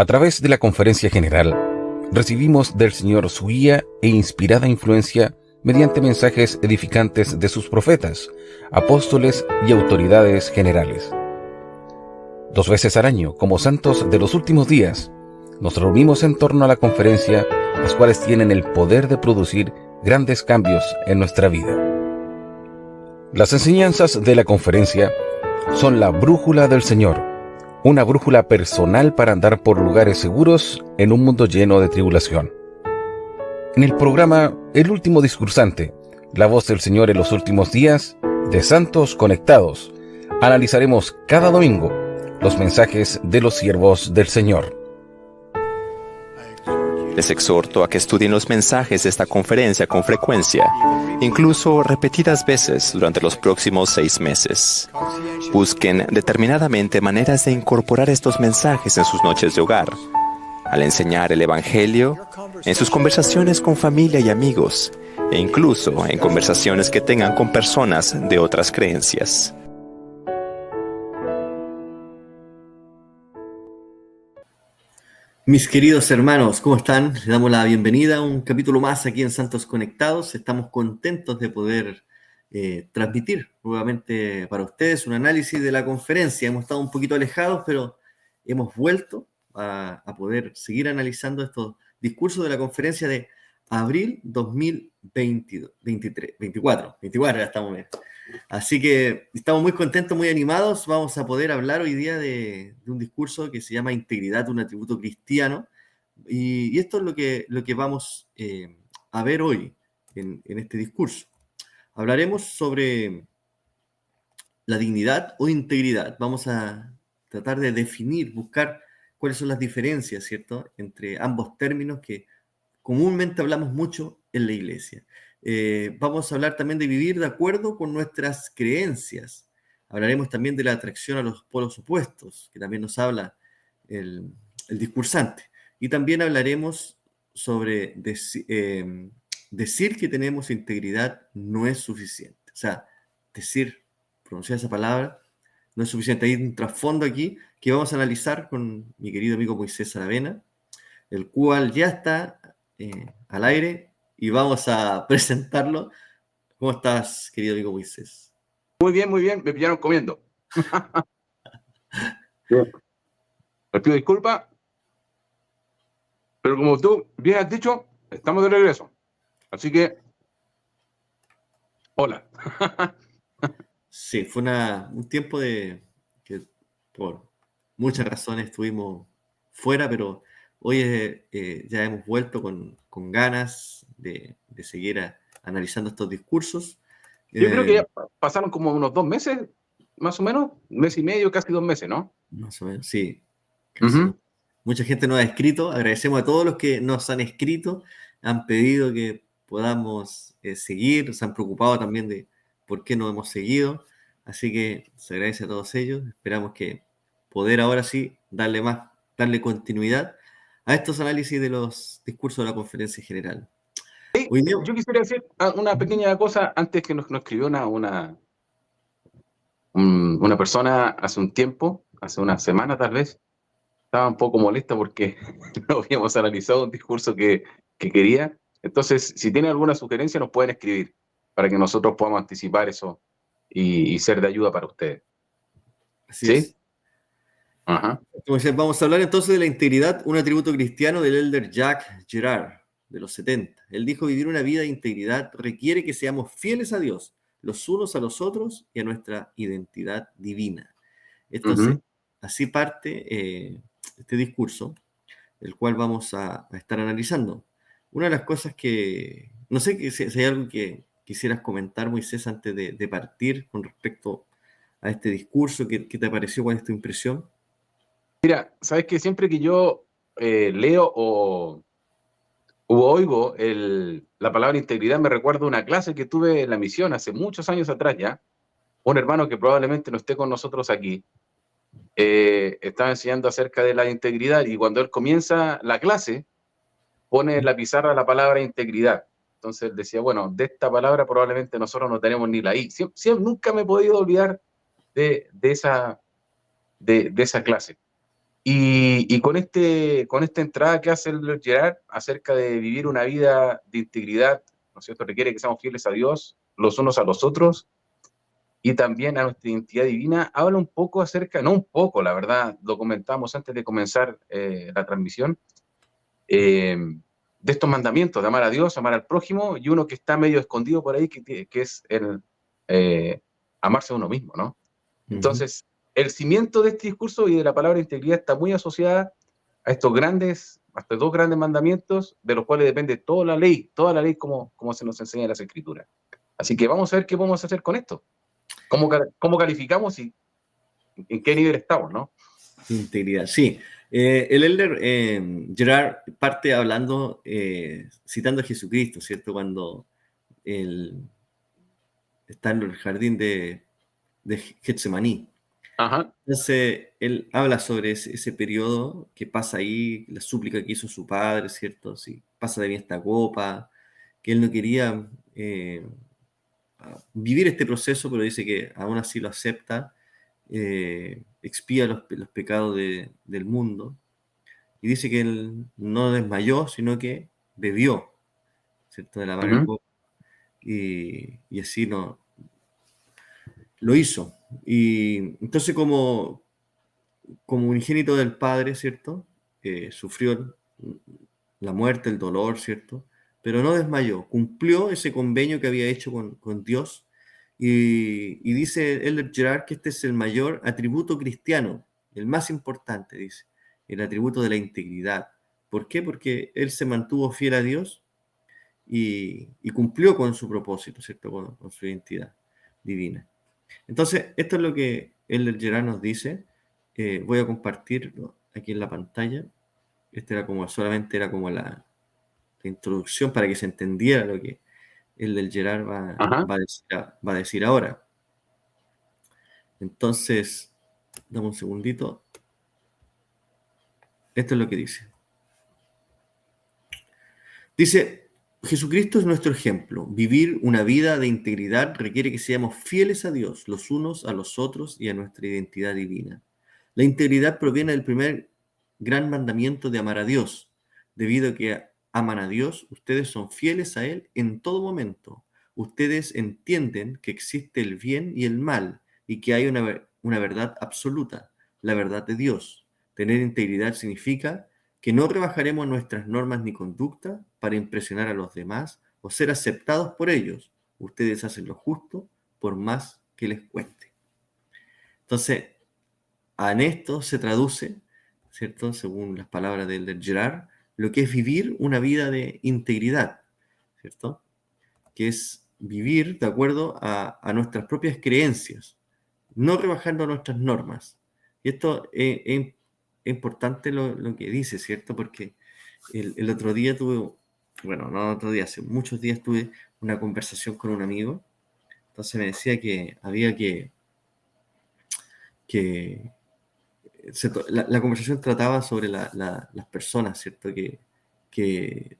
A través de la conferencia general, recibimos del Señor su guía e inspirada influencia mediante mensajes edificantes de sus profetas, apóstoles y autoridades generales. 2 veces al año, como santos de los últimos días, nos reunimos en torno a la conferencia, las cuales tienen el poder de producir grandes cambios en nuestra vida. Las enseñanzas de la conferencia son la brújula del Señor, una brújula personal para andar por lugares seguros en un mundo lleno de tribulación. En el programa El Último Discursante, la voz del Señor en los últimos días, de Santos Conectados, analizaremos cada domingo los mensajes de los siervos del Señor. Les exhorto a que estudien los mensajes de esta conferencia con frecuencia, incluso repetidas veces durante los próximos 6 meses. Busquen determinadamente maneras de incorporar estos mensajes en sus noches de hogar, al enseñar el Evangelio, en sus conversaciones con familia y amigos, e incluso en conversaciones que tengan con personas de otras creencias. Mis queridos hermanos, ¿cómo están? Les damos la bienvenida a un capítulo más aquí en Santos Conectados. Estamos contentos de poder transmitir nuevamente para ustedes un análisis de la conferencia. Hemos estado un poquito alejados, pero hemos vuelto a poder seguir analizando estos discursos de la conferencia de abril 2022, 23, 24 ya estamos bien. Así que estamos muy contentos, muy animados. Vamos a poder hablar hoy día de un discurso que se llama Integridad, un atributo cristiano. Y esto es lo que vamos a ver hoy en este discurso. Hablaremos sobre la dignidad o integridad. Vamos a tratar de definir, buscar cuáles son las diferencias, ¿cierto?, entre ambos términos que comúnmente hablamos mucho en la iglesia. Vamos a hablar también de vivir de acuerdo con nuestras creencias. Hablaremos también de la atracción a los polos opuestos, que también nos habla el discursante. Y también hablaremos sobre decir que tenemos integridad no es suficiente. O sea, pronunciar esa palabra no es suficiente. Hay un trasfondo aquí que vamos a analizar con mi querido amigo Moisés Aravena, el cual ya está al aire y vamos a presentarlo. ¿Cómo estás, querido amigo Moisés? Muy bien, me pillaron comiendo. Bien. Les pido disculpas, pero como tú bien has dicho, estamos de regreso. Así que, hola. Sí, fue un tiempo que por muchas razones estuvimos fuera, pero hoy ya hemos vuelto con ganas de seguir analizando estos discursos. Yo creo que ya pasaron como unos 2 meses, más o menos, 1 mes y medio, casi 2 meses, ¿no? Más o menos, sí. Casi. Mucha gente nos ha escrito, agradecemos a todos los que nos han escrito, han pedido que podamos seguir, se han preocupado también de por qué no hemos seguido, así que se agradece a todos ellos, esperamos que poder ahora sí darle continuidad a estos análisis de los discursos de la conferencia general. Hoy día, Yo quisiera decir una pequeña cosa antes que nos escribió una persona hace un tiempo, hace una semana tal vez. Estaba un poco molesta porque no habíamos analizado un discurso que quería. Entonces, si tienen alguna sugerencia, nos pueden escribir para que nosotros podamos anticipar eso y ser de ayuda para ustedes. así ¿Sí? es. Ajá. Entonces, vamos a hablar entonces de la integridad, un atributo cristiano del elder Jacques Girard, de los 70. Él dijo: vivir una vida de integridad requiere que seamos fieles a Dios, los unos a los otros y a nuestra identidad divina. Entonces, así parte este discurso, el cual vamos a estar analizando. Una de las cosas que, no sé si hay algo que quisieras comentar, Moisés, antes de partir con respecto a este discurso, ¿qué te pareció? ¿Cuál es tu impresión? Mira, sabes que siempre que yo leo o oigo la palabra integridad, me recuerdo una clase que tuve en la misión hace muchos años atrás ya. Un hermano que probablemente no esté con nosotros aquí, estaba enseñando acerca de la integridad y cuando él comienza la clase, pone en la pizarra la palabra integridad. Entonces él decía, bueno, de esta palabra probablemente nosotros no tenemos ni la I. Nunca me he podido olvidar de esa clase. Y con esta entrada que hace el Gerard acerca de vivir una vida de integridad, ¿no es cierto? Requiere que seamos fieles a Dios, los unos a los otros, y también a nuestra identidad divina. Habla un poco acerca, no un poco, la verdad, lo comentamos antes de comenzar la transmisión, de estos mandamientos, de amar a Dios, amar al prójimo, y uno que está medio escondido por ahí, que es el amarse a uno mismo, ¿no? Ujú. Entonces, el cimiento de este discurso y de la palabra integridad está muy asociada a estos dos grandes mandamientos, de los cuales depende toda la ley como se nos enseña en las Escrituras. Así que vamos a ver qué podemos hacer con esto. ¿Cómo calificamos y en qué nivel estamos, no? Integridad, sí. El elder Gerard parte hablando, citando a Jesucristo, ¿cierto? Cuando él está en el jardín de Getsemaní. Ajá. Entonces, él habla sobre ese periodo que pasa ahí, la súplica que hizo su padre, ¿cierto? Si pasa de mí esta copa, que él no quería vivir este proceso, pero dice que aún así lo acepta, expía los pecados del mundo, y dice que él no desmayó, sino que bebió, ¿cierto? De la amarga Uh-huh. copa, y así no, lo hizo. Y entonces como unigénito del Padre, ¿cierto? Sufrió la muerte, el dolor, ¿cierto? Pero no desmayó, cumplió ese convenio que había hecho con Dios, y dice Elder Gerard que este es el mayor atributo cristiano, el más importante, dice, el atributo de la integridad. ¿Por qué? Porque él se mantuvo fiel a Dios y cumplió con su propósito, ¿cierto? Con su identidad divina. Entonces, esto es lo que Elder Gerard nos dice. Voy a compartirlo aquí en la pantalla. Este era como, solamente era como la introducción para que se entendiera lo que Elder Gerard Ajá. va a decir ahora. Entonces, dame un segundito. Esto es lo que dice. Dice, Jesucristo es nuestro ejemplo. Vivir una vida de integridad requiere que seamos fieles a Dios, los unos a los otros y a nuestra identidad divina. La integridad proviene del primer gran mandamiento de amar a Dios. Debido a que aman a Dios, ustedes son fieles a Él en todo momento. Ustedes entienden que existe el bien y el mal y que hay una verdad absoluta, la verdad de Dios. Tener integridad significa que no rebajaremos nuestras normas ni conducta para impresionar a los demás o ser aceptados por ellos. Ustedes hacen lo justo por más que les cueste. Entonces, en esto se traduce, ¿cierto? Según las palabras del Gerard, lo que es vivir una vida de integridad, ¿cierto? Que es vivir de acuerdo a nuestras propias creencias, no rebajando nuestras normas. Y esto es importante lo que dice, ¿cierto? Porque el otro día tuve, bueno, no otro día, hace muchos días tuve una conversación con un amigo. Entonces me decía que había que la conversación trataba sobre las personas, ¿cierto?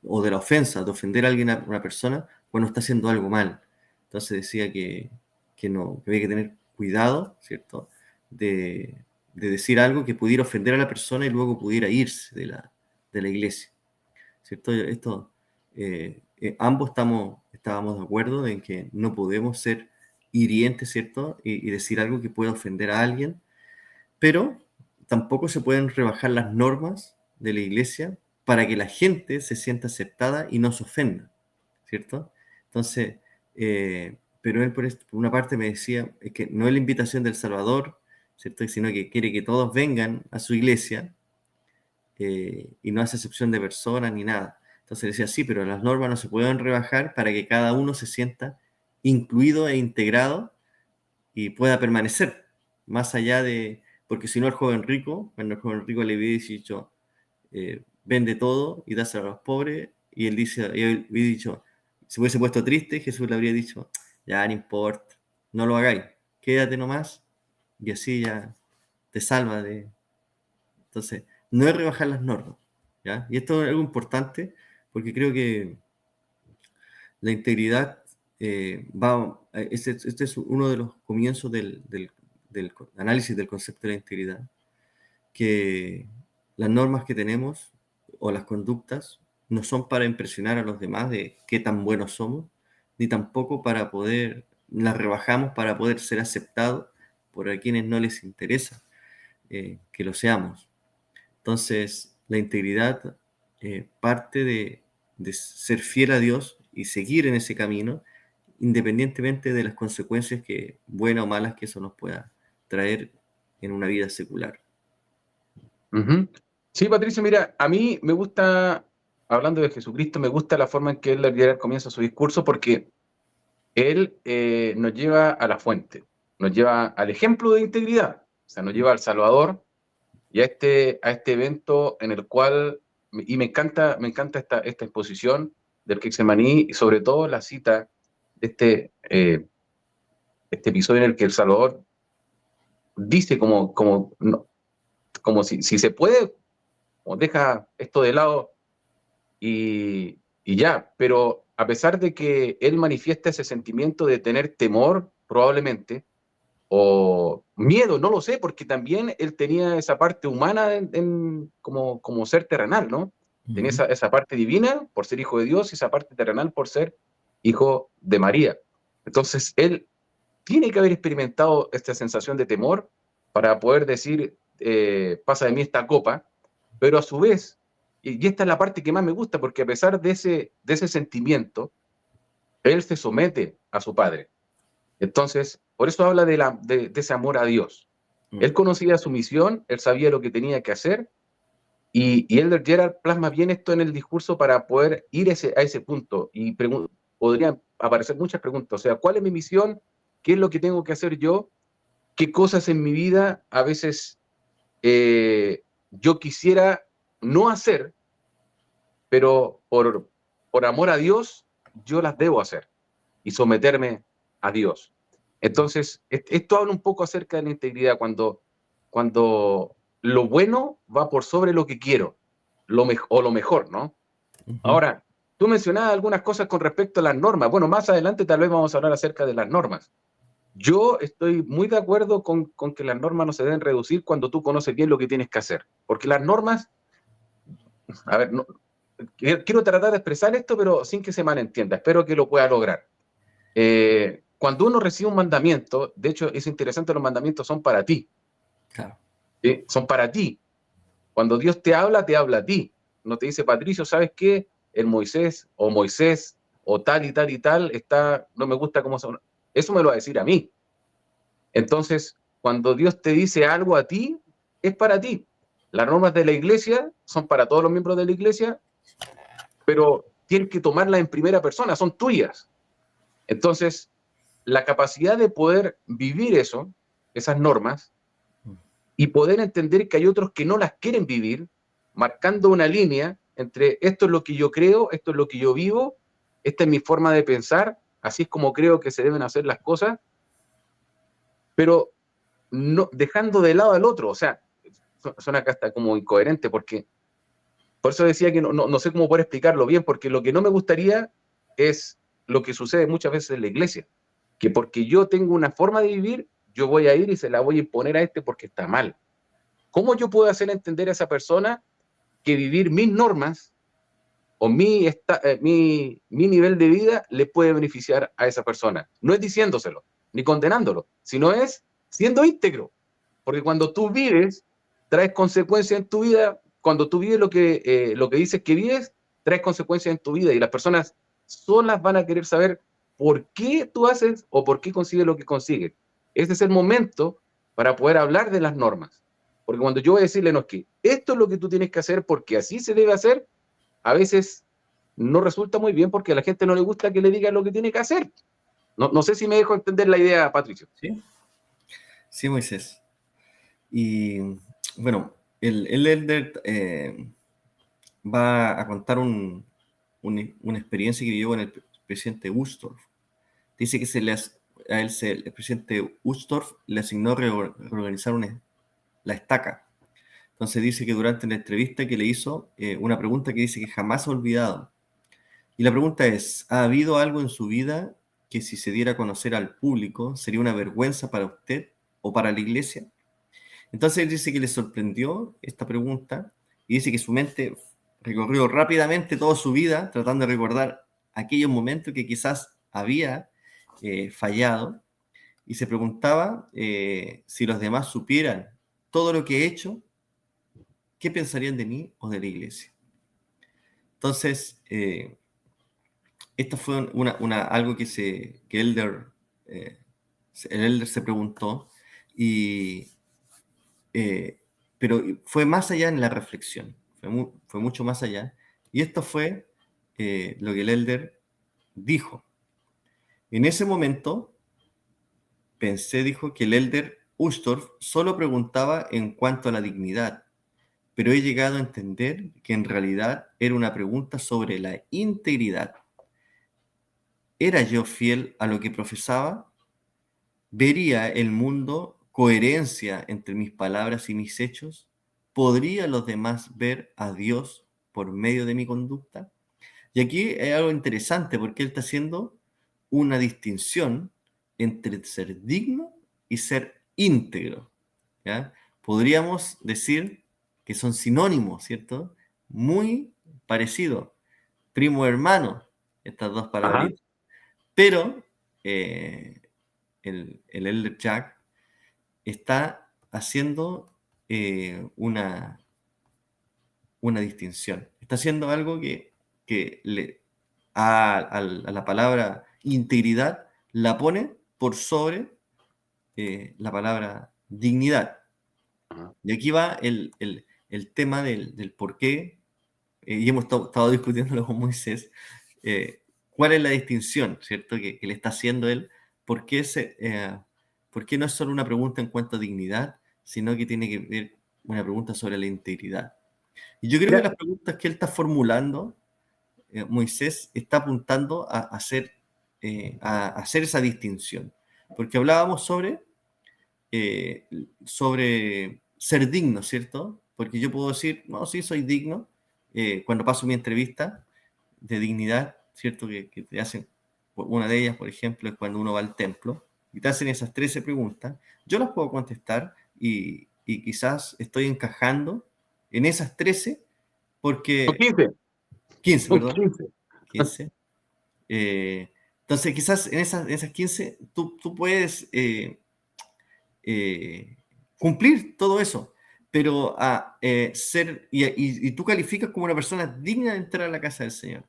O de la ofensa, de ofender a alguien, a una persona, cuando está haciendo algo mal. Entonces decía no, que había que tener cuidado, ¿cierto? De decir algo que pudiera ofender a la persona y luego pudiera irse de la iglesia, ¿cierto? Ambos estábamos de acuerdo en que no podemos ser hirientes, ¿cierto? Y decir algo que pueda ofender a alguien, pero tampoco se pueden rebajar las normas de la iglesia para que la gente se sienta aceptada y no se ofenda, ¿cierto? Entonces, pero él por una parte me decía que no es la invitación del Salvador, ¿cierto? Sino que quiere que todos vengan a su iglesia, y no hace excepción de personas ni nada. Entonces decía, sí, pero las normas no se pueden rebajar para que cada uno se sienta incluido e integrado y pueda permanecer, más allá de, porque si no el joven rico, cuando el joven rico le había dicho, vende todo y dáselo a los pobres, y él había dicho, si hubiese puesto triste, Jesús le habría dicho, ya no importa, no lo hagáis, quédate nomás, y así ya te salva de... Entonces, no es rebajar las normas, ¿ya? Y esto es algo importante, porque creo que la integridad este es uno de los comienzos del análisis del concepto de la integridad. que las normas que tenemos o las conductas no son para impresionar a los demás de qué tan buenos somos, ni tampoco las rebajamos para poder ser aceptados por a quienes no les interesa que lo seamos. Entonces, la integridad parte de ser fiel a Dios y seguir en ese camino, independientemente de las consecuencias buenas o malas que eso nos pueda traer en una vida secular. Uh-huh. Sí, Patricio, mira, a mí me gusta, hablando de Jesucristo, me gusta la forma en que él comienza su discurso, porque él nos lleva a la fuente, nos lleva al ejemplo de integridad, o sea, nos lleva al Salvador y a este evento en el cual, y me encanta esta exposición del Getsemaní, y sobre todo la cita de este episodio en el que el Salvador dice como si se puede, o deja esto de lado y ya, pero a pesar de que él manifiesta ese sentimiento de tener temor, probablemente, o miedo, no lo sé, porque también él tenía esa parte humana como ser terrenal, ¿no? Tenía esa parte divina por ser hijo de Dios y esa parte terrenal por ser hijo de María. Entonces, él tiene que haber experimentado esta sensación de temor para poder decir, pasa de mí esta copa, pero a su vez, y esta es la parte que más me gusta, porque a pesar de ese sentimiento, él se somete a su padre. Entonces, por eso habla de ese amor a Dios. Él conocía su misión, él sabía lo que tenía que hacer, y Elder Gerard plasma bien esto en el discurso para poder ir a ese punto. Y podrían aparecer muchas preguntas. O sea, ¿cuál es mi misión? ¿Qué es lo que tengo que hacer yo? ¿Qué cosas en mi vida a veces yo quisiera no hacer, pero por amor a Dios yo las debo hacer y someterme a Dios? Entonces, esto habla un poco acerca de la integridad, cuando lo bueno va por sobre lo que quiero, o lo mejor, ¿no? Uh-huh. Ahora, tú mencionabas algunas cosas con respecto a las normas. Bueno, más adelante tal vez vamos a hablar acerca de las normas. Yo estoy muy de acuerdo con que las normas no se deben reducir cuando tú conoces bien lo que tienes que hacer. Porque las normas, a ver, quiero tratar de expresar esto, pero sin que se malentienda. Espero que lo pueda lograr. Cuando uno recibe un mandamiento, de hecho es interesante, los mandamientos son para ti. Claro. ¿Sí? Son para ti. Cuando Dios te habla a ti. No te dice, Patricio, ¿sabes qué? El Moisés o tal y tal y tal no me gusta cómo son. Eso me lo va a decir a mí. Entonces, cuando Dios te dice algo a ti, es para ti. Las normas de la iglesia son para todos los miembros de la iglesia, pero tienes que tomarlas en primera persona, son tuyas. Entonces, la capacidad de poder vivir esas normas, y poder entender que hay otros que no las quieren vivir, marcando una línea entre esto es lo que yo creo, esto es lo que yo vivo, esta es mi forma de pensar, así es como creo que se deben hacer las cosas, pero no dejando de lado al otro. O sea, suena acá hasta como incoherente, porque por eso decía que no sé cómo poder explicarlo bien, porque lo que no me gustaría es lo que sucede muchas veces en la iglesia, que porque yo tengo una forma de vivir, yo voy a ir y se la voy a imponer a este porque está mal. ¿Cómo yo puedo hacer entender a esa persona que vivir mis normas o mi nivel de vida le puede beneficiar a esa persona? No es diciéndoselo, ni condenándolo, sino es siendo íntegro. Porque cuando tú vives, traes consecuencias en tu vida. Cuando tú vives lo que dices que vives, traes consecuencias en tu vida. Y las personas solas van a querer saber por qué tú haces o por qué consigues lo que consigues. Ese es el momento para poder hablar de las normas. Porque cuando yo voy a decirle, no, es que esto es lo que tú tienes que hacer porque así se debe hacer, a veces no resulta muy bien porque a la gente no le gusta que le digan lo que tiene que hacer. No sé si me dejo entender la idea, Patricio. Sí, Moisés. Y bueno, el Elder va a contar una experiencia que vivió con el presidente Ustorf. Dice que el presidente Ustorf le asignó reorganizar la estaca. Entonces dice que durante la entrevista que le hizo, una pregunta que dice que jamás ha olvidado. Y la pregunta es, ¿ha habido algo en su vida que si se diera a conocer al público sería una vergüenza para usted o para la iglesia? Entonces él dice que le sorprendió esta pregunta y dice que su mente recorrió rápidamente toda su vida tratando de recordar aquellos momentos que quizás había fallado y se preguntaba si los demás supieran todo lo que he hecho, ¿qué pensarían de mí o de la iglesia? Entonces, esto fue algo que el Elder se preguntó, y, pero fue más allá en la reflexión, fue mucho más allá. Y esto fue lo que el Elder dijo. En ese momento pensé, dijo, que el Elder Ustorf solo preguntaba en cuanto a la dignidad, pero he llegado a entender que en realidad era una pregunta sobre la integridad. ¿Era yo fiel a lo que profesaba? ¿Vería el mundo coherencia entre mis palabras y mis hechos? ¿Podría los demás ver a Dios por medio de mi conducta? Y aquí hay algo interesante porque él está haciendo una distinción entre ser digno y ser íntegro, ¿ya? Podríamos decir que son sinónimos, ¿cierto? Muy parecidos, primo hermano, estas dos Ajá. palabritas. Pero el Elder Jack está haciendo una distinción. Está haciendo algo que a la palabra integridad la pone por sobre la palabra dignidad. Ajá. Y aquí va el tema del por qué, y hemos estado discutiéndolo con Moisés, cuál es la distinción, ¿cierto? Que le está haciendo él, por qué no es solo una pregunta en cuanto a dignidad, sino que tiene que ver una pregunta sobre la integridad. Y yo creo que Mira, las preguntas que él está formulando, Moisés, está apuntando a hacer esa distinción. Porque hablábamos eh, sobre ser digno, ¿cierto? Porque yo puedo decir, no, sí, soy digno, cuando paso mi entrevista de dignidad, ¿cierto? Que te hacen, una de ellas, por ejemplo, es cuando uno va al templo y te hacen esas 13 preguntas, yo las puedo contestar y quizás estoy encajando en esas 13 son porque 15, 15, son perdón, 15. 15. Entonces, quizás en esas 15 tú puedes cumplir todo eso, pero y tú calificas como una persona digna de entrar a la casa del Señor.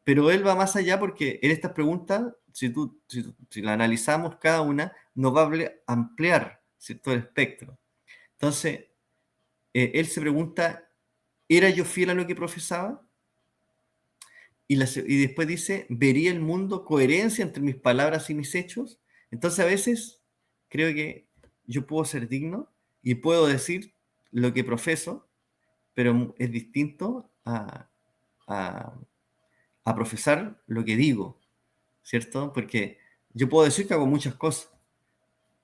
Pero Él va más allá porque en estas preguntas, si la analizamos cada una, nos va a ampliar, ¿cierto?, el espectro. Entonces, Él se pregunta, ¿era yo fiel a lo que profesaba? Y después dice, ¿vería el mundo coherencia entre mis palabras y mis hechos? Entonces a veces creo que yo puedo ser digno y puedo decir lo que profeso, pero es distinto a, a profesar lo que digo, ¿cierto? Porque yo puedo decir que hago muchas cosas,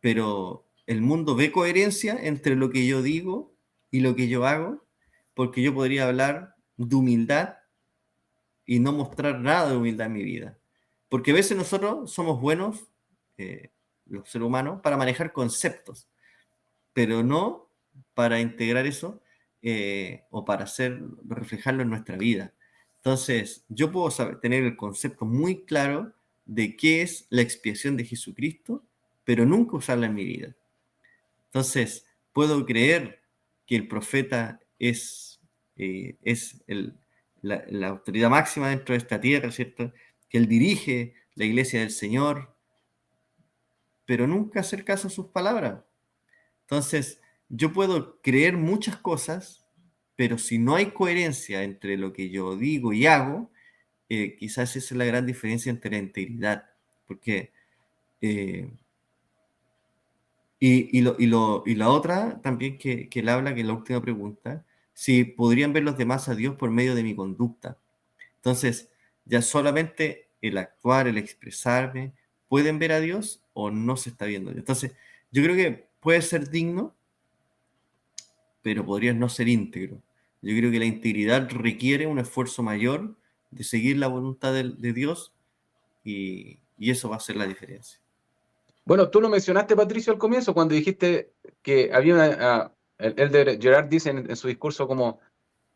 pero el mundo ve coherencia entre lo que yo digo y lo que yo hago, porque yo podría hablar de humildad y no mostrar nada de humildad en mi vida. Porque a veces nosotros somos buenos, los seres humanos, para manejar conceptos, pero no para integrar eso o para reflejarlo en nuestra vida. Entonces, yo puedo tener el concepto muy claro de qué es la expiación de Jesucristo, pero nunca usarla en mi vida. Entonces, puedo creer que el profeta es la autoridad máxima dentro de esta tierra, ¿cierto? Que él dirige la iglesia del Señor, pero nunca hacer caso a sus palabras. Entonces, yo puedo creer muchas cosas, pero si no hay coherencia entre lo que yo digo y hago, quizás esa es la gran diferencia entre la integridad. Porque eh, y la otra también que él habla, que es la última pregunta, si podrían ver los demás a Dios por medio de mi conducta. Entonces, ya solamente el actuar, el expresarme, ¿pueden ver a Dios o no se está viendo? Entonces, yo creo que puede ser digno, pero podrías no ser íntegro. Yo creo que la integridad requiere un esfuerzo mayor de seguir la voluntad de Dios y eso va a ser la diferencia. Bueno, tú lo mencionaste, Patricio, al comienzo, cuando dijiste que había El Elder Gerard dice en su discurso como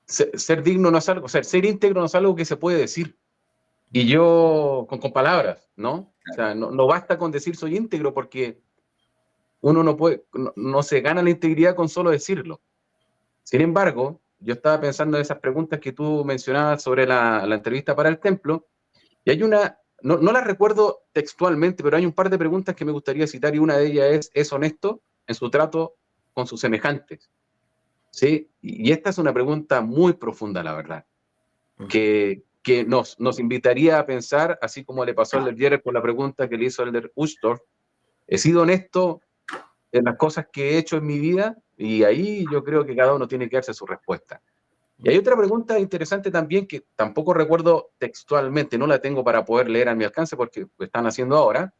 ser digno no es algo, o sea, ser íntegro no es algo que se puede decir. Y yo, con palabras, ¿no? O sea, no basta con decir soy íntegro porque uno no puede, no se gana la integridad con solo decirlo. Sin embargo, yo estaba pensando en esas preguntas que tú mencionabas sobre la entrevista para el templo, y hay una, no las recuerdo textualmente, pero hay un par de preguntas que me gustaría citar, y una de ellas ¿es honesto en su trato con sus semejantes? ¿Sí? Y esta es una pregunta muy profunda, la verdad, que nos invitaría a pensar, así como le pasó al Elder Gerard con la pregunta que le hizo el Elder Uchtdorf, ¿he sido honesto en las cosas que he hecho en mi vida? Y ahí yo creo que cada uno tiene que darse su respuesta. Y hay otra pregunta interesante también que tampoco recuerdo textualmente, no la tengo para poder leer a mi alcance porque lo están haciendo ahora.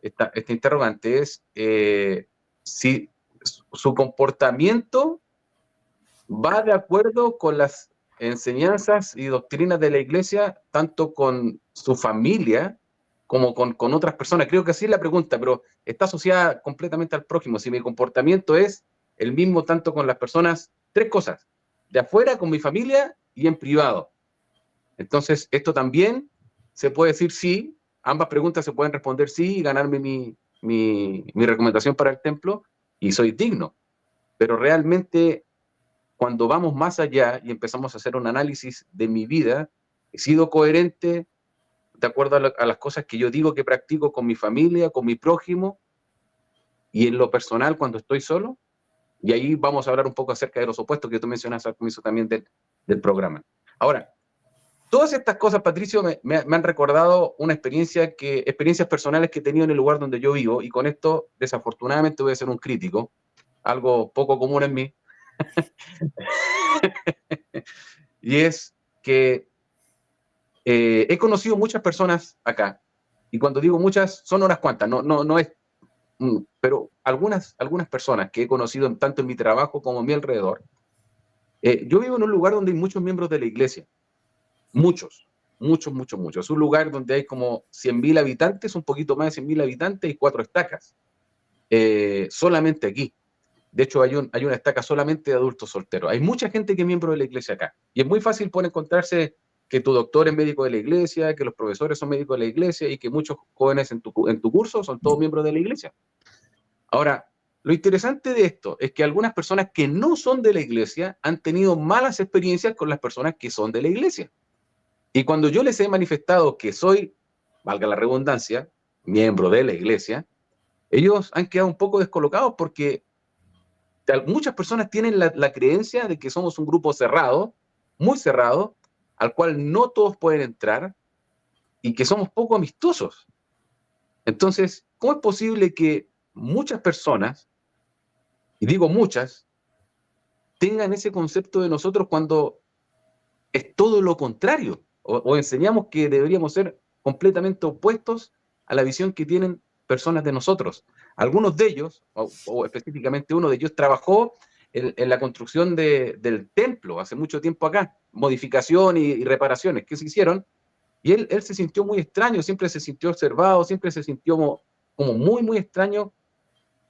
Esta interrogante es si su comportamiento va de acuerdo con las enseñanzas y doctrinas de la iglesia, tanto con su familia como con otras personas. Creo que así es la pregunta, pero está asociada completamente al prójimo. Si mi comportamiento es el mismo tanto con las personas, tres cosas, de afuera, con mi familia y en privado. Entonces, esto también se puede decir sí, ambas preguntas se pueden responder sí y ganarme mi recomendación para el templo y soy digno. Pero realmente cuando vamos más allá y empezamos a hacer un análisis de mi vida, he sido coherente de acuerdo a las cosas que yo digo que practico con mi familia, con mi prójimo y en lo personal cuando estoy solo. Y ahí vamos a hablar un poco acerca de los opuestos que tú mencionas al comienzo también del programa. Ahora, todas estas cosas, Patricio, me han recordado experiencias personales que he tenido en el lugar donde yo vivo, y con esto, desafortunadamente, voy a ser un crítico, algo poco común en mí, y es que he conocido muchas personas acá, y cuando digo muchas, son unas cuantas, no es, pero algunas personas que he conocido tanto en mi trabajo como a mi alrededor. Yo vivo en un lugar donde hay muchos miembros de la iglesia, muchos, muchos, muchos, muchos. Es un lugar donde hay como 100.000 habitantes, un poquito más de 100.000 habitantes y 4 estacas, solamente aquí. De hecho, hay una estaca solamente de adultos solteros. Hay mucha gente que es miembro de la iglesia acá. Y es muy fácil por encontrarse que tu doctor es médico de la iglesia, que los profesores son médicos de la iglesia y que muchos jóvenes en tu curso son todos miembros de la iglesia. Ahora, lo interesante de esto es que algunas personas que no son de la iglesia han tenido malas experiencias con las personas que son de la iglesia. Y cuando yo les he manifestado que soy, valga la redundancia, miembro de la iglesia, ellos han quedado un poco descolocados porque muchas personas tienen la creencia de que somos un grupo cerrado, muy cerrado, al cual no todos pueden entrar y que somos poco amistosos. Entonces, ¿cómo es posible que muchas personas, y digo muchas, tengan ese concepto de nosotros cuando es todo lo contrario? O enseñamos que deberíamos ser completamente opuestos a la visión que tienen personas de nosotros. Algunos de ellos, o específicamente uno de ellos, trabajó en la construcción del templo hace mucho tiempo acá, modificación y reparaciones que se hicieron, y él se sintió muy extraño, siempre se sintió observado, siempre se sintió como muy, muy extraño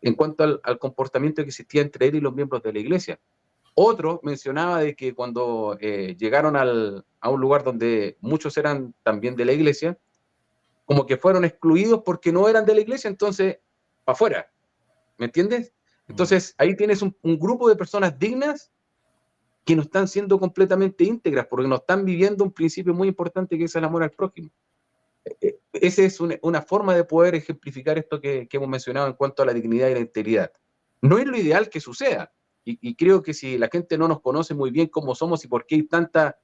en cuanto al comportamiento que existía entre él y los miembros de la iglesia. Otro mencionaba de que cuando llegaron a un lugar donde muchos eran también de la iglesia, como que fueron excluidos porque no eran de la iglesia, entonces, para afuera, ¿me entiendes? Entonces, ahí tienes un grupo de personas dignas que no están siendo completamente íntegras, porque no están viviendo un principio muy importante que es el amor al prójimo. Esa es una forma de poder ejemplificar esto que hemos mencionado en cuanto a la dignidad y la integridad. No es lo ideal que suceda, y creo que si la gente no nos conoce muy bien cómo somos y por qué hay tanta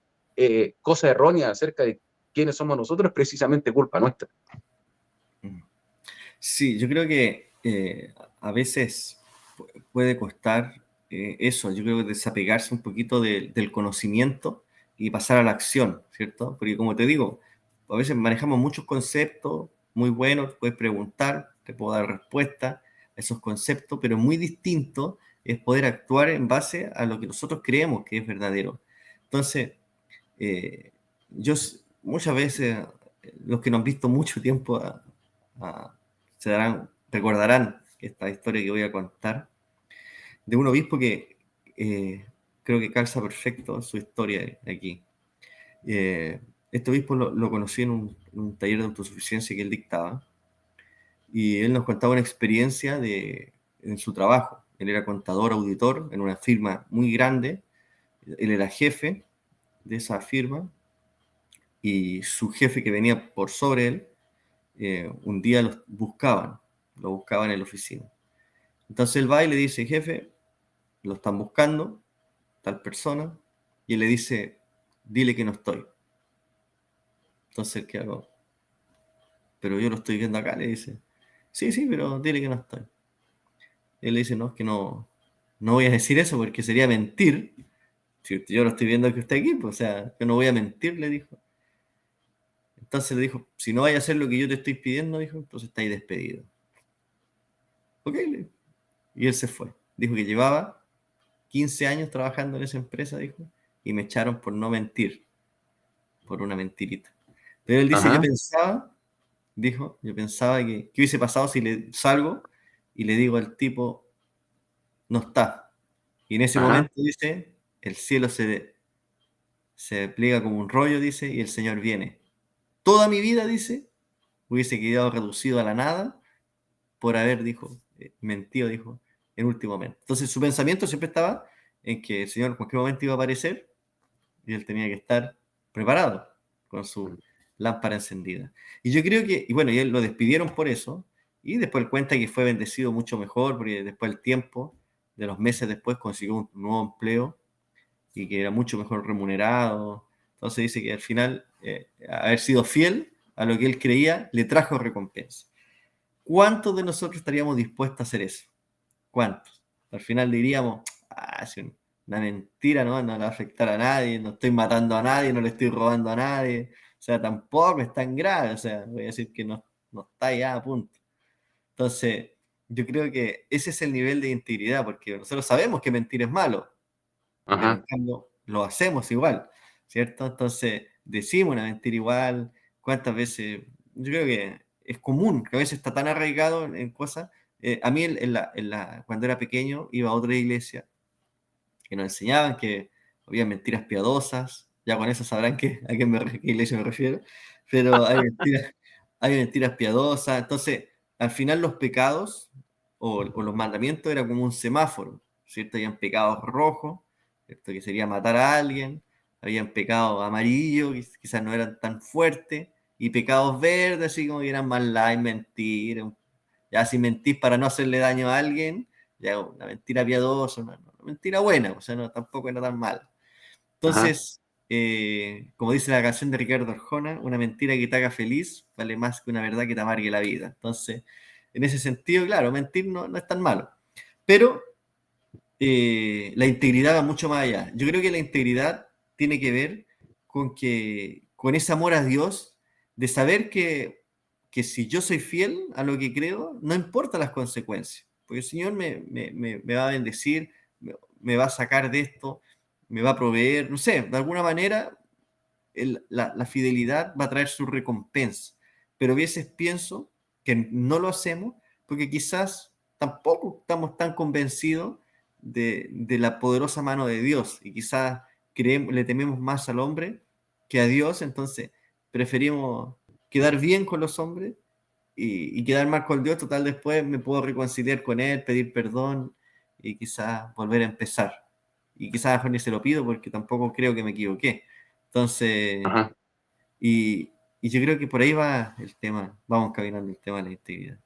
cosa errónea acerca de quiénes somos nosotros, es precisamente culpa nuestra. Sí, yo creo que a veces puede costar eso, yo creo que desapegarse un poquito del conocimiento y pasar a la acción, ¿cierto? Porque como te digo, a veces manejamos muchos conceptos muy buenos, puedes preguntar, te puedo dar respuesta a esos conceptos, pero muy distinto es poder actuar en base a lo que nosotros creemos que es verdadero. Entonces, eh, yo muchas veces, los que nos han visto mucho tiempo recordarán esta historia que voy a contar, de un obispo que creo que calza perfecto su historia aquí. Este obispo lo conocí en un taller de autosuficiencia que él dictaba, y él nos contaba una experiencia en su trabajo. Él era contador, auditor en una firma muy grande, él era jefe de esa firma, y su jefe que venía por sobre él, un día lo buscaban en la oficina. Entonces él va y le dice: jefe, lo están buscando, tal persona, y él le dice: dile que no estoy. Entonces, ¿qué hago? Pero yo lo estoy viendo acá, le dice. Sí, sí, pero dile que no estoy. Él le dice: no, es que no voy a decir eso porque sería mentir. Si yo lo estoy viendo que usted aquí, pues, o sea, yo no voy a mentir, le dijo. Entonces le dijo: si no vaya a hacer lo que yo te estoy pidiendo, dijo, entonces estáis despedido. Ok, y él se fue. Dijo que llevaba 15 años trabajando en esa empresa, dijo, y me echaron por no mentir, por una mentirita. Pero él dice: Ajá, yo pensaba que qué hubiese pasado si le salgo y le digo al tipo, no está. Y en ese ajá, momento, dice, el cielo se pliega como un rollo, dice, y el Señor viene. Toda mi vida, dice, hubiese quedado reducido a la nada por haber, dijo, mentido, dijo, en último momento. Entonces su pensamiento siempre estaba en que el Señor en cualquier momento iba a aparecer y él tenía que estar preparado con su lámpara encendida. Y yo creo que, y bueno, y él lo despidieron por eso, y después él cuenta que fue bendecido mucho mejor, porque después el tiempo, de los meses después, consiguió un nuevo empleo y que era mucho mejor remunerado. Entonces dice que al final, haber sido fiel a lo que él creía, le trajo recompensa. ¿Cuántos de nosotros estaríamos dispuestos a hacer eso? ¿Cuántos? Al final diríamos: es una mentira, ¿no? No le va a afectar a nadie, no estoy matando a nadie, no le estoy robando a nadie, o sea, tampoco es tan grave, o sea, voy a decir que no está ya a punto. Entonces, yo creo que ese es el nivel de integridad, porque nosotros sabemos que mentir es malo, pero en ajá, cambio lo hacemos igual, ¿cierto? Entonces, decimos una mentira igual. ¿Cuántas veces? Yo creo que es común, que a veces está tan arraigado en cosas. A mí, cuando era pequeño, iba a otra iglesia que nos enseñaban que había mentiras piadosas. Ya con eso sabrán qué iglesia me refiero. Pero hay mentiras piadosas. Entonces, al final los pecados o los mandamientos era como un semáforo, ¿cierto? Habían pecados rojos, ¿cierto? Que sería matar a alguien. Habían pecados amarillos, que quizás no eran tan fuertes. Y pecados verdes, así como que eran más light, mentir. Ya si mentís para no hacerle daño a alguien, ya una mentira piadosa, una mentira buena, o sea, no, tampoco era tan mal. ajá. Entonces, como dice la canción de Ricardo Arjona, una mentira que te haga feliz vale más que una verdad que te amargue la vida. Entonces, en ese sentido, claro, mentir no es tan malo. Pero la integridad va mucho más allá. Yo creo que la integridad tiene que ver con ese amor a Dios, de saber que si yo soy fiel a lo que creo, no importa las consecuencias, porque el Señor me va a bendecir, me va a sacar de esto, me va a proveer, no sé, de alguna manera la fidelidad va a traer su recompensa, pero a veces pienso que no lo hacemos porque quizás tampoco estamos tan convencidos de la poderosa mano de Dios y quizás le tememos más al hombre que a Dios, entonces preferimos quedar bien con los hombres y quedar mal con Dios. Total, después me puedo reconciliar con Él, pedir perdón y quizás volver a empezar. Y quizás mejor ni se lo pido porque tampoco creo que me equivoqué. Entonces, Ajá. y yo creo que por ahí va el tema, vamos caminando el tema de la integridad.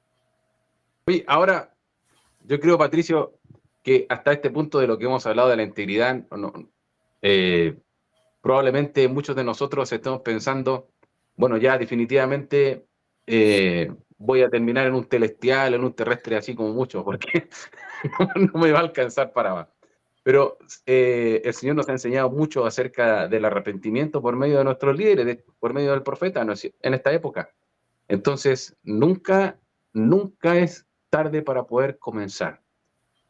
Oye, ahora, yo creo, Patricio, que hasta este punto de lo que hemos hablado de la integridad, eh, probablemente muchos de nosotros estemos pensando, bueno, ya definitivamente voy a terminar en un celestial, en un terrestre, así como muchos, porque no me va a alcanzar para más. Pero el Señor nos ha enseñado mucho acerca del arrepentimiento por medio de nuestros líderes, por medio del profeta en esta época. Entonces, nunca es tarde para poder comenzar.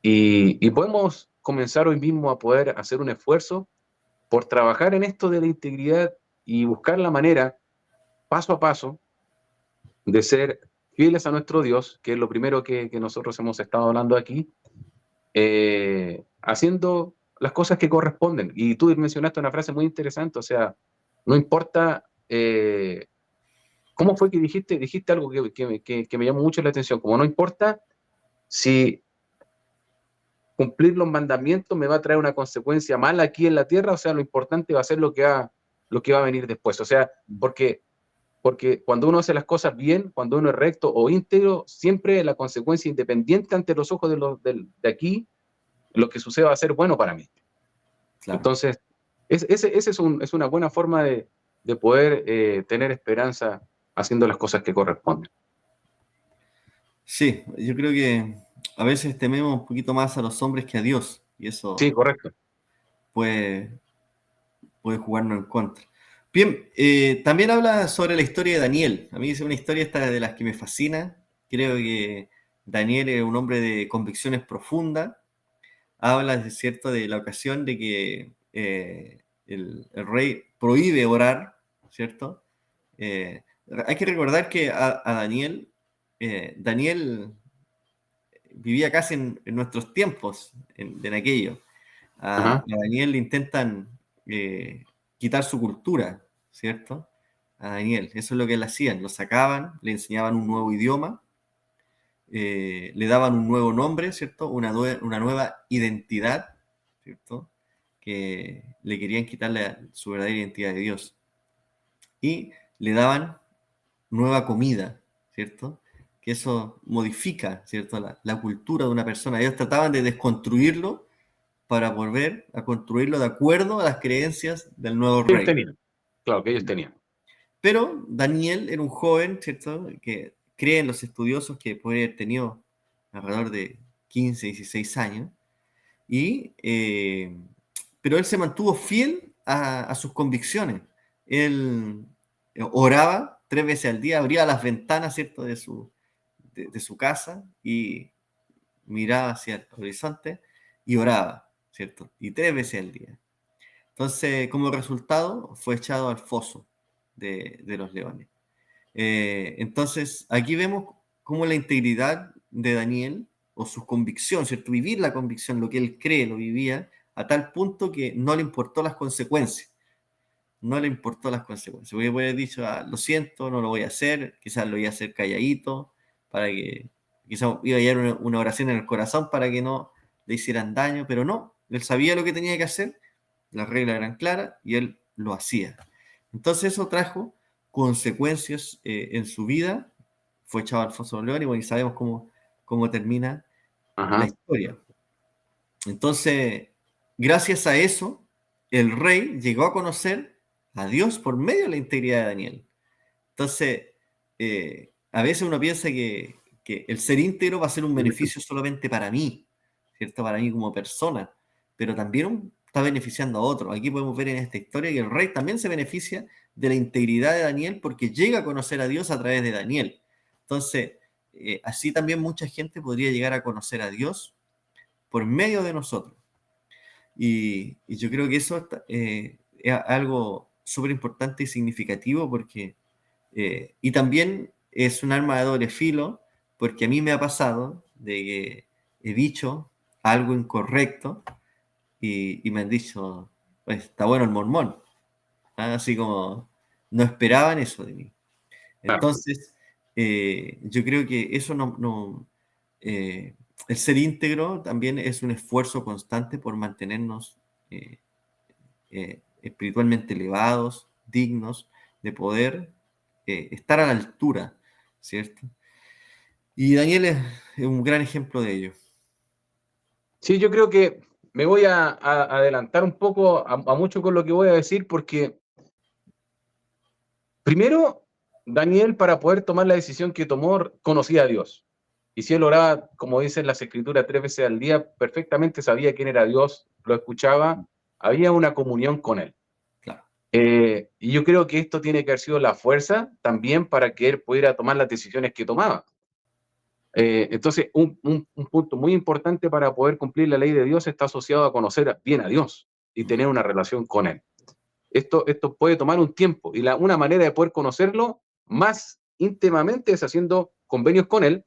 Y podemos comenzar hoy mismo a poder hacer un esfuerzo por trabajar en esto de la integridad y buscar la manera, paso a paso, de ser fieles a nuestro Dios, que es lo primero que nosotros hemos estado hablando aquí, haciendo las cosas que corresponden. Y tú mencionaste una frase muy interesante, o sea, no importa, ¿cómo fue que dijiste algo que me llamó mucho la atención? Como no importa si cumplir los mandamientos me va a traer una consecuencia mala aquí en la tierra, o sea, lo importante va a ser lo que va a venir después. O sea, porque cuando uno hace las cosas bien, cuando uno es recto o íntegro, siempre la consecuencia independiente ante los ojos de aquí, lo que suceda va a ser bueno para mí. Claro. Entonces, ese es una buena forma de poder tener esperanza haciendo las cosas que corresponden. Sí, yo creo que a veces tememos un poquito más a los hombres que a Dios, y eso Sí, correcto. puede jugarnos en contra. Bien, también habla sobre la historia de Daniel. A mí es una historia esta de las que me fascina. Creo que Daniel es un hombre de convicciones profundas. Habla, es cierto, de la ocasión de que el rey prohíbe orar, ¿cierto? Hay que recordar que a Daniel, Daniel vivía casi en nuestros tiempos, en aquello. A Daniel le intentan quitar su cultura, ¿cierto? A Daniel, eso es lo que le hacían, lo sacaban, le enseñaban un nuevo idioma, le daban un nuevo nombre, ¿cierto? Una nueva identidad, ¿cierto? Que le querían quitar su verdadera identidad de Dios. Y le daban nueva comida, ¿cierto? Que eso modifica, ¿cierto? La cultura de una persona. Ellos trataban de desconstruirlo para volver a construirlo de acuerdo a las creencias del nuevo Ellos rey. tenían, claro, que ellos tenían. Pero Daniel era un joven, ¿cierto? Que creen los estudiosos que puede haber tenido alrededor de 15, 16 años. Pero él se mantuvo fiel a sus convicciones. Él oraba 3 veces al día, abría las ventanas, ¿cierto? De su casa y miraba hacia el horizonte y oraba, ¿cierto? Y 3 veces al día. Entonces, como resultado, fue echado al foso de los leones. Entonces, aquí vemos cómo la integridad de Daniel, o su convicción, ¿cierto? Vivir la convicción, lo que él cree, lo vivía, a tal punto que no le importó las consecuencias. No le importó las consecuencias. Porque puede haber dicho, lo siento, no lo voy a hacer, quizás lo iba a hacer calladito, para que, quizás iba a llevar una oración en el corazón para que no le hicieran daño, pero no, él sabía lo que tenía que hacer, las reglas eran claras y él lo hacía. Entonces eso trajo consecuencias en su vida, fue echado al foso de los leones y bueno, y sabemos cómo termina la historia. Entonces, gracias a eso, el rey llegó a conocer a Dios por medio de la integridad de Daniel. Entonces, a veces uno piensa que el ser íntegro va a ser un beneficio solamente para mí, ¿cierto? Para mí como persona, pero también está beneficiando a otros. Aquí podemos ver en esta historia que el rey también se beneficia de la integridad de Daniel porque llega a conocer a Dios a través de Daniel. Entonces, así también mucha gente podría llegar a conocer a Dios por medio de nosotros. Y yo creo que eso es algo súper importante y significativo porque, y también es un arma de doble filo, porque a mí me ha pasado de que he dicho algo incorrecto y me han dicho, pues, está bueno el mormón. Así como no esperaban eso de mí. Entonces, yo creo que eso el ser íntegro también es un esfuerzo constante por mantenernos espiritualmente elevados, dignos, de poder estar a la altura, ¿cierto? Y Daniel es un gran ejemplo de ello. Sí, yo creo que me voy a adelantar un poco a mucho con lo que voy a decir, porque primero, Daniel, para poder tomar la decisión que tomó, conocía a Dios. Y si él oraba, como dicen las escrituras, 3 veces al día, perfectamente sabía quién era Dios, lo escuchaba, había una comunión con él. Claro. Y yo creo que esto tiene que haber sido la fuerza también para que él pudiera tomar las decisiones que tomaba. Entonces, un punto muy importante para poder cumplir la ley de Dios está asociado a conocer bien a Dios y tener una relación con Él. Esto puede tomar un tiempo y una manera de poder conocerlo más íntimamente es haciendo convenios con Él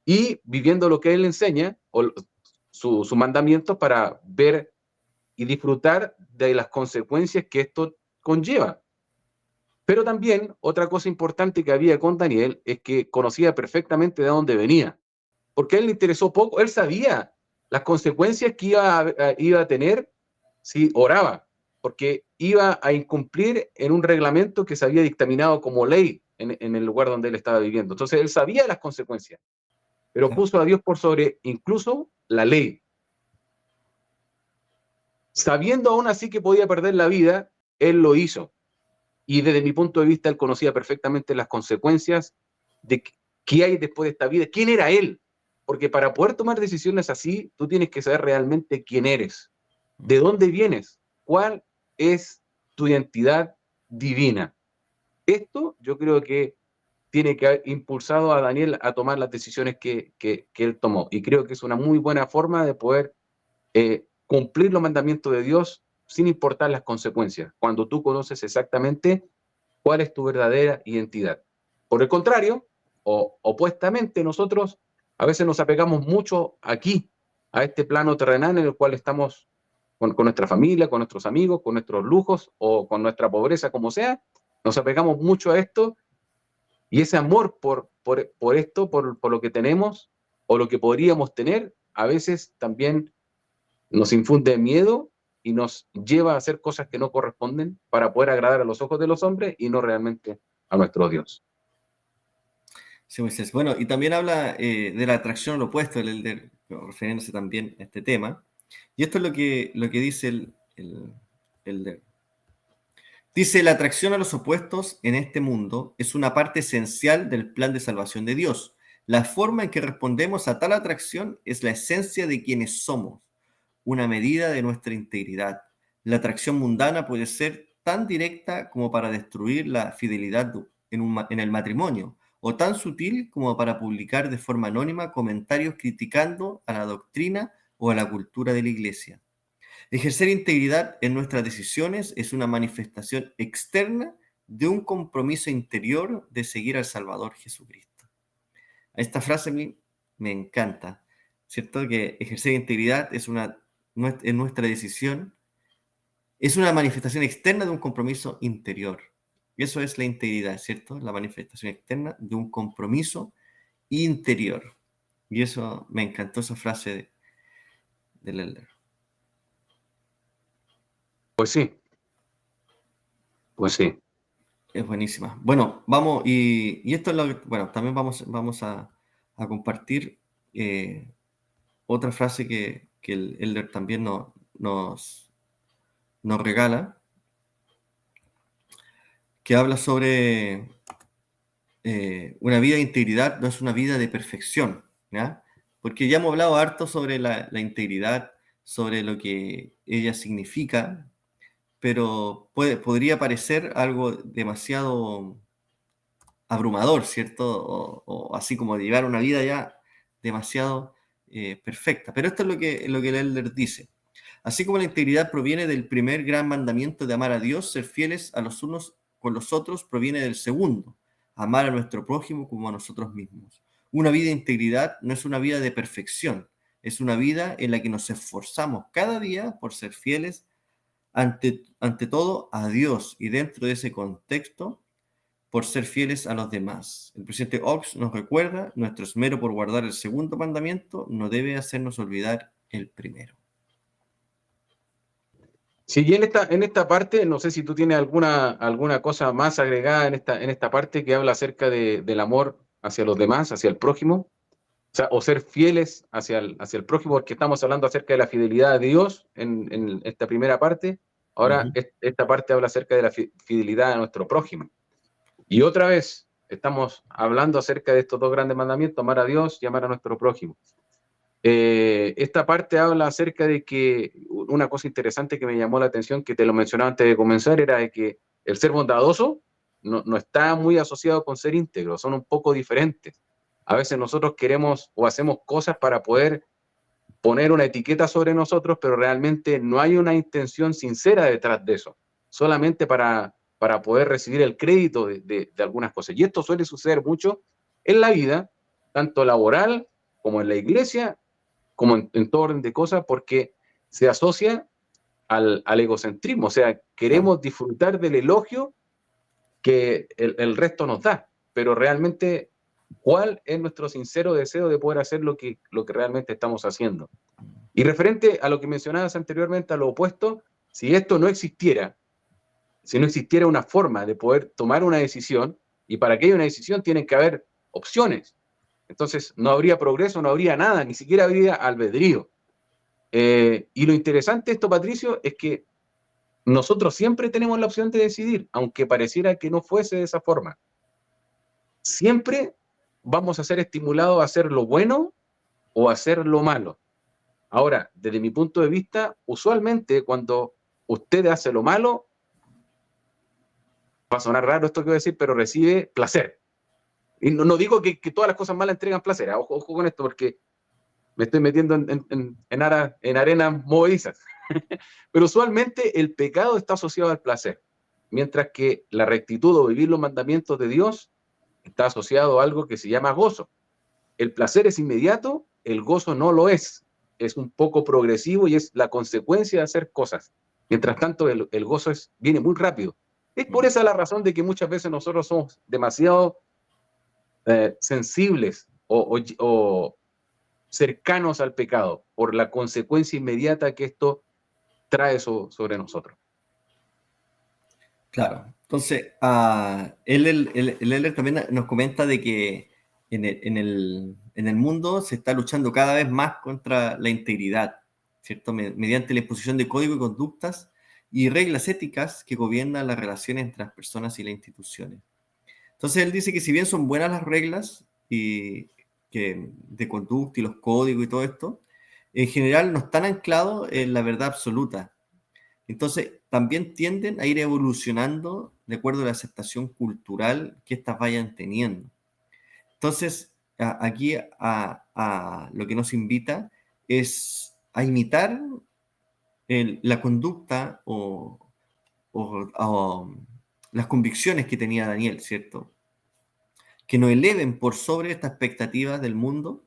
y viviendo lo que Él enseña o sus mandamientos para ver y disfrutar de las consecuencias que esto conlleva. Pero también otra cosa importante que había con Daniel es que conocía perfectamente de dónde venía, porque a él le interesó poco, él sabía las consecuencias que iba a tener si oraba, porque iba a incumplir en un reglamento que se había dictaminado como ley en el lugar donde él estaba viviendo. Entonces él sabía las consecuencias, pero puso a Dios por sobre incluso la ley. Sabiendo aún así que podía perder la vida, él lo hizo. Y desde mi punto de vista, él conocía perfectamente las consecuencias de qué hay después de esta vida, quién era él. Porque para poder tomar decisiones así, tú tienes que saber realmente quién eres, de dónde vienes, cuál es tu identidad divina. Esto yo creo que tiene que haber impulsado a Daniel a tomar las decisiones que él tomó. Y creo que es una muy buena forma de poder cumplir los mandamientos de Dios sin importar las consecuencias, cuando tú conoces exactamente cuál es tu verdadera identidad. Por el contrario, o opuestamente, nosotros a veces nos apegamos mucho aquí, a este plano terrenal en el cual estamos con nuestra familia, con nuestros amigos, con nuestros lujos o con nuestra pobreza, como sea, nos apegamos mucho a esto y ese amor por esto, por lo que tenemos o lo que podríamos tener, a veces también nos infunde miedo y nos lleva a hacer cosas que no corresponden para poder agradar a los ojos de los hombres y no realmente a nuestro Dios. Sí, Moisés. Bueno, y también habla de la atracción al opuesto, el Elder, refiriéndose también a este tema. Y esto es lo que dice el Elder. Dice, la atracción a los opuestos en este mundo es una parte esencial del plan de salvación de Dios. La forma en que respondemos a tal atracción es la esencia de quienes somos, una medida de nuestra integridad. La atracción mundana puede ser tan directa como para destruir la fidelidad en el matrimonio, o tan sutil como para publicar de forma anónima comentarios criticando a la doctrina o a la cultura de la Iglesia. Ejercer integridad en nuestras decisiones es una manifestación externa de un compromiso interior de seguir al Salvador Jesucristo. Esta frase a mí me encanta, ¿cierto? Que ejercer integridad en nuestra decisión es una manifestación externa de un compromiso interior. Y eso es la integridad, ¿cierto? La manifestación externa de un compromiso interior. Y eso me encantó esa frase del Elder. Pues sí, pues sí. Es buenísima. Bueno, vamos, y esto es lo que, bueno, también vamos a compartir otra frase que el Elder también nos regala, que habla sobre una vida de integridad no es una vida de perfección, ¿ya? Porque ya hemos hablado harto sobre la integridad, sobre lo que ella significa, pero podría parecer algo demasiado abrumador, ¿cierto? O así como de llevar una vida ya demasiado perfecta. Pero esto es lo que el Elder dice. Así como la integridad proviene del primer gran mandamiento de amar a Dios, ser fieles a los unos con los otros proviene del segundo, amar a nuestro prójimo como a nosotros mismos. Una vida de integridad no es una vida de perfección, es una vida en la que nos esforzamos cada día por ser fieles ante todo a Dios y dentro de ese contexto por ser fieles a los demás. El presidente Oaks nos recuerda, nuestro esmero por guardar el segundo mandamiento no debe hacernos olvidar el primero. Sí, y en esta parte, no sé si tú tienes alguna cosa más agregada en esta parte que habla acerca del amor hacia los demás, hacia el prójimo, o sea, o ser fieles hacia el prójimo, porque estamos hablando acerca de la fidelidad de Dios en esta primera parte. Ahora, esta parte habla acerca de la fidelidad a nuestro prójimo. Y otra vez, estamos hablando acerca de estos dos grandes mandamientos, amar a Dios y amar a nuestro prójimo. Esta parte habla acerca de que una cosa interesante que me llamó la atención, que te lo mencionaba antes de comenzar, era de que el ser bondadoso no está muy asociado con ser íntegro, son un poco diferentes. A veces nosotros queremos o hacemos cosas para poder poner una etiqueta sobre nosotros, pero realmente no hay una intención sincera detrás de eso, solamente para poder recibir el crédito de algunas cosas. Y esto suele suceder mucho en la vida, tanto laboral como en la iglesia, como en todo orden de cosas, porque se asocia al egocentrismo, o sea, queremos disfrutar del elogio que el resto nos da, pero realmente, ¿cuál es nuestro sincero deseo de poder hacer lo que realmente estamos haciendo? Y referente a lo que mencionabas anteriormente, a lo opuesto, si esto no existiera, si no existiera una forma de poder tomar una decisión, y para que haya una decisión tienen que haber opciones, entonces no habría progreso, no habría nada, ni siquiera habría albedrío. Y lo interesante de esto, Patricio, es que nosotros siempre tenemos la opción de decidir, aunque pareciera que no fuese de esa forma. Siempre vamos a ser estimulados a hacer lo bueno o a hacer lo malo. Ahora, desde mi punto de vista, usualmente cuando usted hace lo malo, va a sonar raro esto que voy a decir, pero recibe placer. Y no digo que todas las cosas malas entregan placer, ojo con esto, porque me estoy metiendo en arenas movedizas. Pero usualmente el pecado está asociado al placer, mientras que la rectitud o vivir los mandamientos de Dios está asociado a algo que se llama gozo. El placer es inmediato, el gozo no lo es. Es un poco progresivo y es la consecuencia de hacer cosas. Mientras tanto, el gozo viene muy rápido. Es por esa la razón de que muchas veces nosotros somos demasiado sensibles o cercanos al pecado por la consecuencia inmediata que esto trae sobre nosotros. Claro. Entonces, el Elder también nos comenta de que en el mundo se está luchando cada vez más contra la integridad, ¿cierto? Mediante la exposición de códigos y conductas y reglas éticas que gobiernan las relaciones entre las personas y las instituciones. Entonces, él dice que si bien son buenas las reglas de conducta y los códigos y todo esto, en general no están anclados en la verdad absoluta. Entonces, también tienden a ir evolucionando de acuerdo a la aceptación cultural que éstas vayan teniendo. Entonces, aquí a lo que nos invita es a imitar la conducta o las convicciones que tenía Daniel, ¿cierto? Que nos eleven por sobre estas expectativas del mundo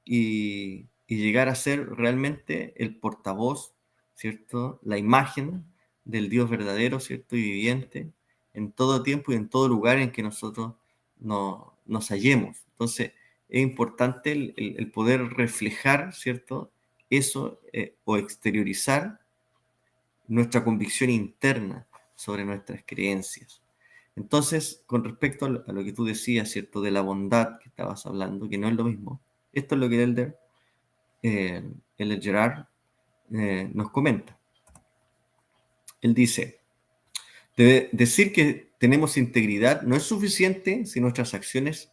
y llegar a ser realmente el portavoz, ¿cierto? La imagen del Dios verdadero, ¿cierto? Y viviente en todo tiempo y en todo lugar en que nosotros nos hallemos. Entonces, es importante el poder reflejar, ¿cierto? Eso o exteriorizar nuestra convicción interna sobre nuestras creencias. Entonces, con respecto a lo que tú decías, ¿cierto? De la bondad que estabas hablando, que no es lo mismo, esto es lo que Elder Gerard nos comenta. Él dice, decir que tenemos integridad no es suficiente si nuestras acciones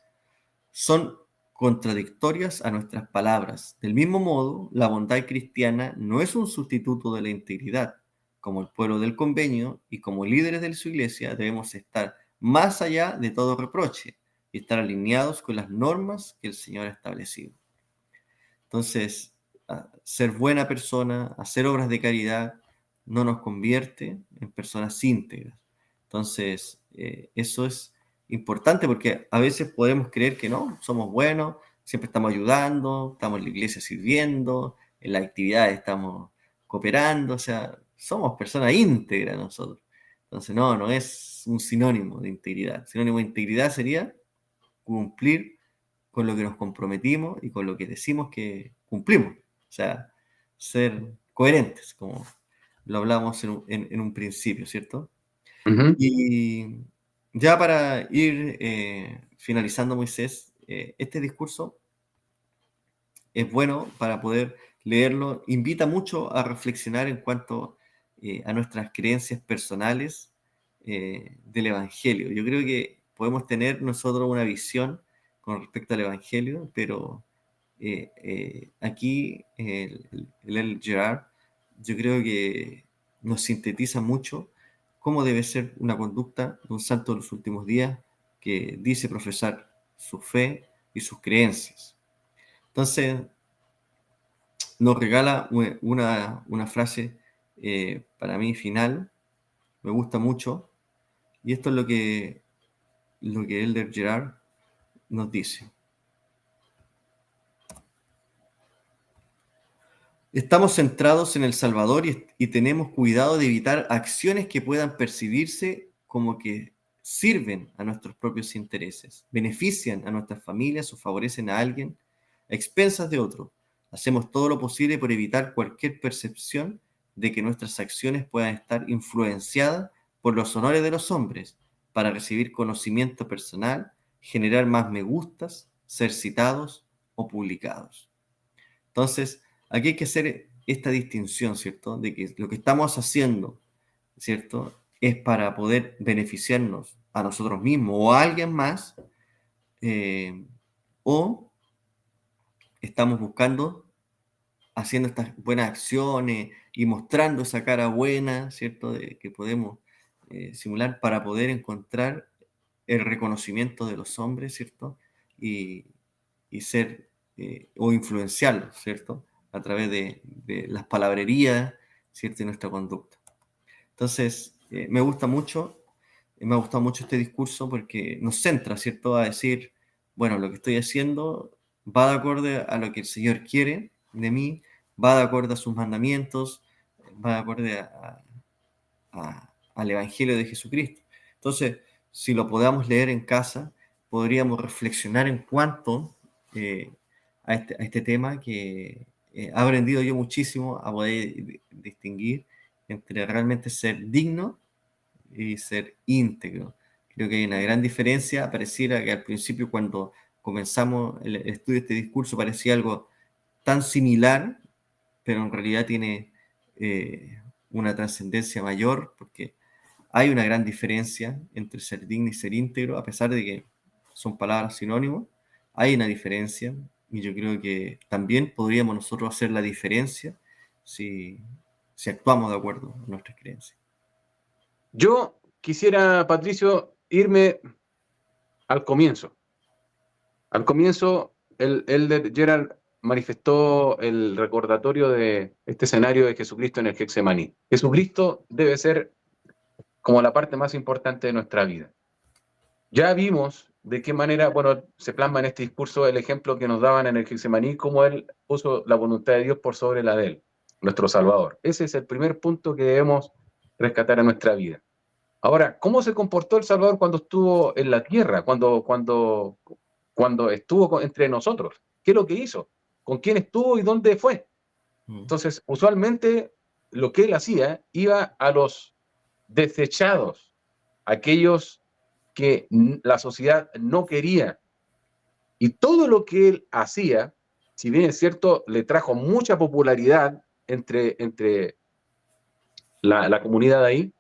son contradictorias a nuestras palabras. Del mismo modo, la bondad cristiana no es un sustituto de la integridad. Como el pueblo del convenio y como líderes de su iglesia debemos estar más allá de todo reproche y estar alineados con las normas que el Señor ha establecido. Entonces, ser buena persona, hacer obras de caridad, no nos convierte en personas íntegras. Entonces, eso es importante porque a veces podemos creer que no, somos buenos, siempre estamos ayudando, estamos en la iglesia sirviendo, en las actividades estamos cooperando, o sea, somos personas íntegras nosotros. Entonces, no es un sinónimo de integridad. Sinónimo de integridad sería cumplir con lo que nos comprometimos y con lo que decimos que cumplimos. O sea, ser coherentes, como lo hablamos en un principio, ¿cierto? Y ya para ir finalizando, Moisés, este discurso es bueno para poder leerlo, invita mucho a reflexionar en cuanto a nuestras creencias personales del Evangelio. Yo creo que podemos tener nosotros una visión con respecto al Evangelio, pero aquí el Gerard, yo creo que nos sintetiza mucho cómo debe ser una conducta de un santo de los últimos días que dice profesar su fe y sus creencias. Entonces, nos regala una frase para mí final, me gusta mucho, y esto es lo que Elder Gerard nos dice. Estamos centrados en el Salvador y tenemos cuidado de evitar acciones que puedan percibirse como que sirven a nuestros propios intereses, benefician a nuestras familias o favorecen a alguien a expensas de otro. Hacemos todo lo posible por evitar cualquier percepción de que nuestras acciones puedan estar influenciadas por los honores de los hombres, para recibir conocimiento personal, generar más me gustas, ser citados o publicados. Entonces, aquí hay que hacer esta distinción, ¿cierto? De que lo que estamos haciendo, ¿cierto? Es para poder beneficiarnos a nosotros mismos o a alguien más, eh, o estamos buscando, haciendo estas buenas acciones y mostrando esa cara buena, ¿cierto? De, que podemos simular para poder encontrar el reconocimiento de los hombres, ¿cierto? Y, y ser o influenciarlos, ¿cierto? A través de las palabrerías, ¿cierto? Y nuestra conducta. Entonces, me ha gustado mucho este discurso porque nos centra, ¿cierto? A decir, bueno, lo que estoy haciendo va de acuerdo a lo que el Señor quiere de mí, va de acuerdo a sus mandamientos, va de acuerdo al Evangelio de Jesucristo. Entonces, si lo podamos leer en casa, podríamos reflexionar en cuanto eh, a este tema que he aprendido yo muchísimo a poder distinguir entre realmente ser digno y ser íntegro. Creo que hay una gran diferencia. Pareciera que al principio, cuando comenzamos el estudio de este discurso, parecía algo tan similar, pero en realidad tiene una trascendencia mayor, porque hay una gran diferencia entre ser digno y ser íntegro, a pesar de que son palabras sinónimas. Hay una diferencia, y yo creo que también podríamos nosotros hacer la diferencia si actuamos de acuerdo a nuestras creencias. Yo quisiera, Patricio, irme al comienzo. Al comienzo, el elder Gerald manifestó el recordatorio de este escenario de Jesucristo en el Getsemaní. Jesucristo debe ser como la parte más importante de nuestra vida. Ya vimos de qué manera, bueno, se plasma en este discurso el ejemplo que nos daban en el Getsemaní, cómo él puso la voluntad de Dios por sobre la de él, nuestro Salvador. Ese es el primer punto que debemos rescatar en nuestra vida. Ahora, ¿cómo se comportó el Salvador cuando estuvo en la tierra, cuando estuvo entre nosotros? ¿Qué es lo que hizo? ¿Con quién estuvo y dónde fue? Entonces, usualmente lo que él hacía iba a los desechados, aquellos que la sociedad no quería. Y todo lo que él hacía, si bien es cierto, le trajo mucha popularidad entre la comunidad de ahí,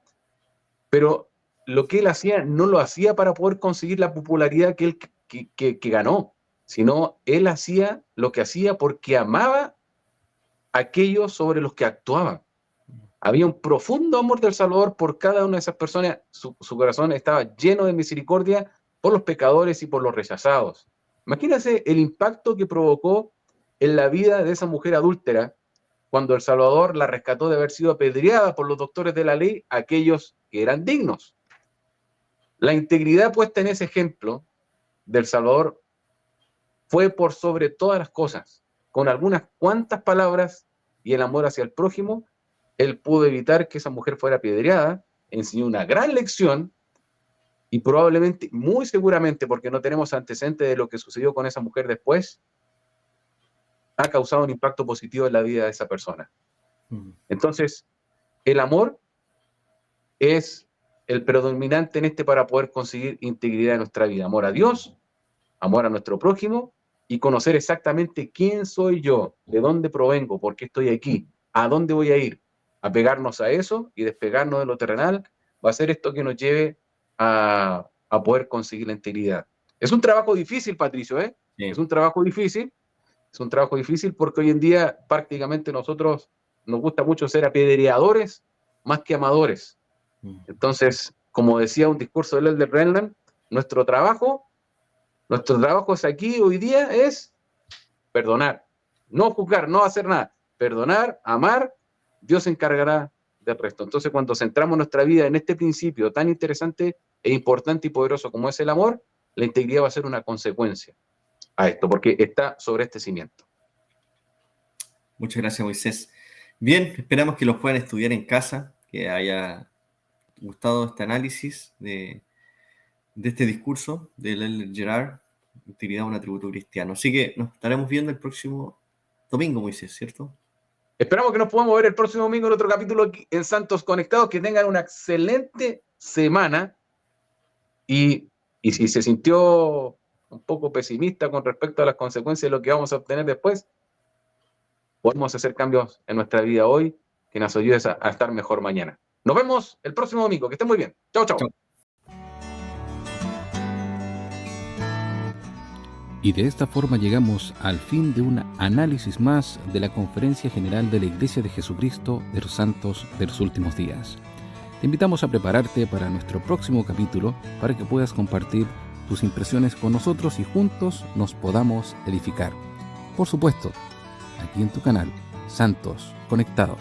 pero lo que él hacía no lo hacía para poder conseguir la popularidad que él que ganó, sino él hacía lo que hacía porque amaba a aquellos sobre los que actuaba. Había un profundo amor del Salvador por cada una de esas personas. Su corazón estaba lleno de misericordia por los pecadores y por los rechazados. Imagínense el impacto que provocó en la vida de esa mujer adúltera cuando el Salvador la rescató de haber sido apedreada por los doctores de la ley, aquellos que eran dignos. La integridad puesta en ese ejemplo del Salvador fue por sobre todas las cosas. Con algunas cuantas palabras y el amor hacia el prójimo, él pudo evitar que esa mujer fuera apedreada, enseñó una gran lección y probablemente, muy seguramente, porque no tenemos antecedentes de lo que sucedió con esa mujer después, ha causado un impacto positivo en la vida de esa persona. Entonces, el amor es el predominante en para poder conseguir integridad en nuestra vida. Amor a Dios, amor a nuestro prójimo y conocer exactamente quién soy yo, de dónde provengo, por qué estoy aquí, a dónde voy a ir. Apegarnos a eso y despegarnos de lo terrenal va a ser esto que nos lleve a poder conseguir la integridad. Es un trabajo difícil, Patricio, ¿eh? Sí. Es un trabajo difícil porque hoy en día prácticamente nosotros nos gusta mucho ser apedreadores más que amadores. Entonces, como decía un discurso del elder Renland, nuestro trabajo es aquí hoy día es perdonar, no juzgar, no hacer nada, perdonar, amar, Dios se encargará del resto. Entonces, cuando centramos nuestra vida en este principio tan interesante e importante y poderoso como es el amor, la integridad va a ser una consecuencia a esto, porque está sobre este cimiento. Muchas gracias, Moisés. Bien, esperamos que los puedan estudiar en casa, que haya gustado este análisis de este discurso de L. Gerard, Integridad, un atributo cristiano. Así que nos estaremos viendo el próximo domingo, Moisés, ¿cierto? Esperamos que nos podamos ver el próximo domingo en otro capítulo aquí en Santos Conectados. Que tengan una excelente semana. Y si se sintió un poco pesimista con respecto a las consecuencias de lo que vamos a obtener después, podemos hacer cambios en nuestra vida hoy que nos ayuden a estar mejor mañana. Nos vemos el próximo domingo. Que estén muy bien. Chao, chao. Y de esta forma llegamos al fin de un análisis más de la Conferencia General de la Iglesia de Jesucristo de los Santos de los Últimos Días. Te invitamos a prepararte para nuestro próximo capítulo para que puedas compartir tus impresiones con nosotros y juntos nos podamos edificar. Por supuesto, aquí en tu canal, Santos Conectados.